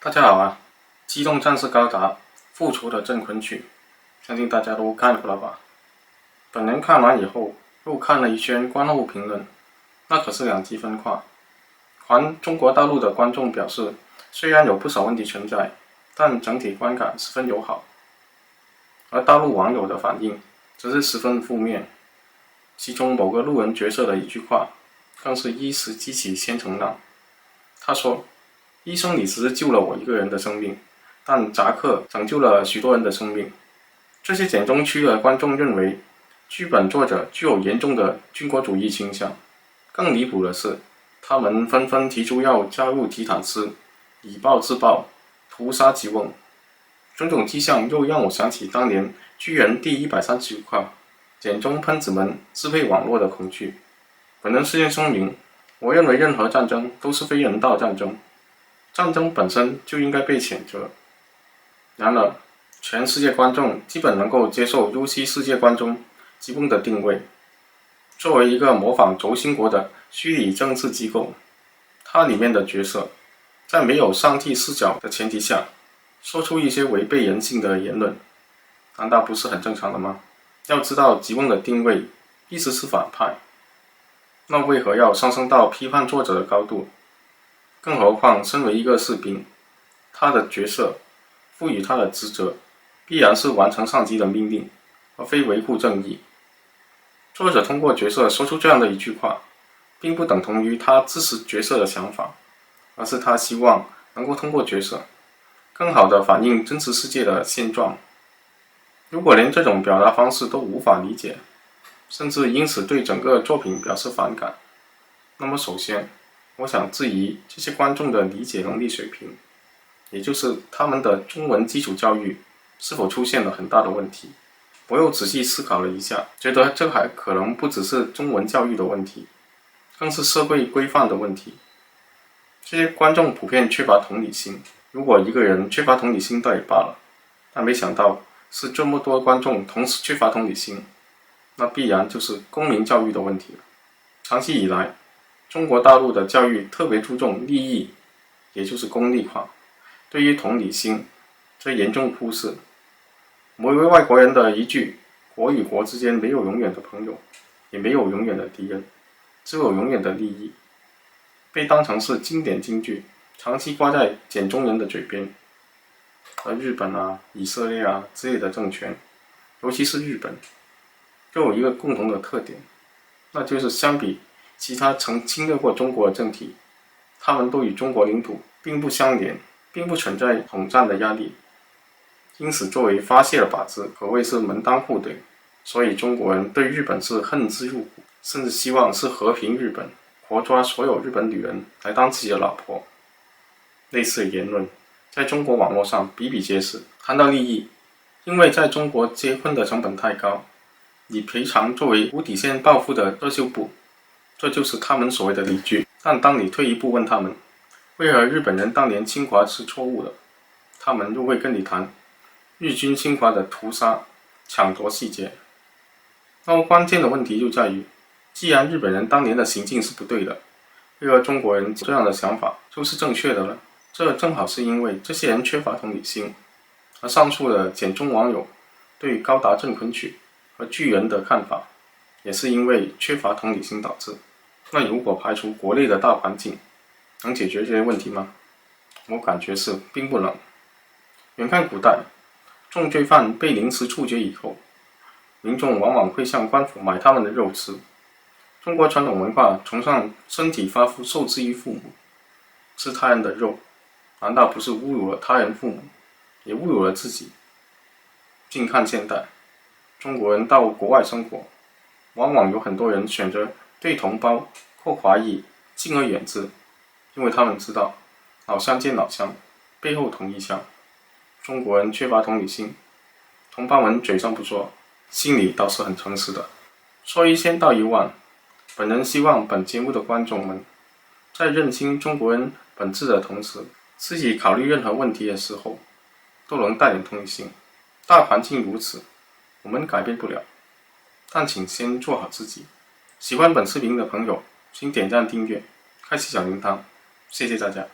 大家好啊！机动战士高达复仇的镇魂曲，相信大家都看过了吧？本人看完以后又看了一圈观后评论，那可是两极分化。中国大陆的观众表示，虽然有不少问题存在，但整体观感十分友好。而大陆网友的反应则是十分负面，其中某个路人角色的一句话，更是一时激起千层浪。他说：“医生，你只是救了我一个人的生命，但扎克拯救了许多人的生命。”这些简中区的观众认为，剧本作者具有严重的军国主义倾向。更离谱的是，他们纷纷提出要加入提坦斯，以暴制暴，屠杀吉翁。种种迹象又让我想起当年巨人第139话，简中喷子们支配网络的恐惧。本人事先声明，我认为任何战争都是非人道战争，战争本身就应该被谴责。然而，全世界观众基本能够接受 UC 世界观中吉翁的定位。作为一个模仿轴心国的虚拟政治机构，它里面的角色在没有上帝视角的前提下，说出一些违背人性的言论，难道不是很正常的吗？要知道吉翁的定位一直是反派，那为何要上升到批判作者的高度？更何况身为一个士兵，他的角色赋予他的职责必然是完成上级的命令，而非维护正义。作者通过角色说出这样的一句话，并不等同于他支持角色的想法，而是他希望能够通过角色更好地反映真实世界的现状。如果连这种表达方式都无法理解，甚至因此对整个作品表示反感，那么首先我想质疑这些观众的理解能力水平，也就是他们的中文基础教育是否出现了很大的问题。我又仔细思考了一下，觉得这还可能不只是中文教育的问题，更是社会规范的问题。这些观众普遍缺乏同理心，如果一个人缺乏同理心倒也罢了，但没想到是这么多观众同时缺乏同理心，那必然就是公民教育的问题了。长期以来，中国大陆的教育特别注重利益，也就是功利化，对于同理心则严重忽视。某一位外国人的一句“国与国之间没有永远的朋友，也没有永远的敌人，只有永远的利益”，被当成是经典金句，长期挂在简中人的嘴边。而日本啊、以色列啊之类的政权，尤其是日本，都有一个共同的特点，那就是相比其他曾侵略过中国的政体，他们都与中国领土并不相连，并不存在统战的压力。因此作为发泄的靶子，可谓是门当户对。所以中国人对日本是恨之入骨，甚至希望是和平日本，活抓所有日本女人来当自己的老婆。类似的言论在中国网络上比比皆是。谈到利益，因为在中国结婚的成本太高，以赔偿作为无底线报复的遮羞布，这就是他们所谓的理据。但当你退一步问他们，为何日本人当年侵华是错误的，他们又会跟你谈日军侵华的屠杀、抢夺细节。那么关键的问题就在于，既然日本人当年的行径是不对的，为何中国人这样的想法就是正确的呢？这正好是因为这些人缺乏同理心。而上述的简中网友对高达镇魂曲和巨人的看法，也是因为缺乏同理心导致。那如果排除国内的大环境，能解决这些问题吗？我感觉是并不能。远看古代，重罪犯被凌迟处决以后，民众往往会向官府买他们的肉吃。中国传统文化崇尚身体发肤受之于父母，吃他人的肉，难道不是侮辱了他人父母，也侮辱了自己？近看现代，中国人到国外生活，往往有很多人选择对同胞或华裔敬而远之，因为他们知道老乡见老乡，背后同一乡。中国人缺乏同理心，同胞们嘴上不说，心里倒是很诚实的。说一千道一万，本人希望本节目的观众们在认清中国人本质的同时，自己考虑任何问题的时候都能带点同理心。大环境如此，我们改变不了，但请先做好自己。喜欢本视频的朋友请点赞订阅，开启小铃铛，谢谢大家。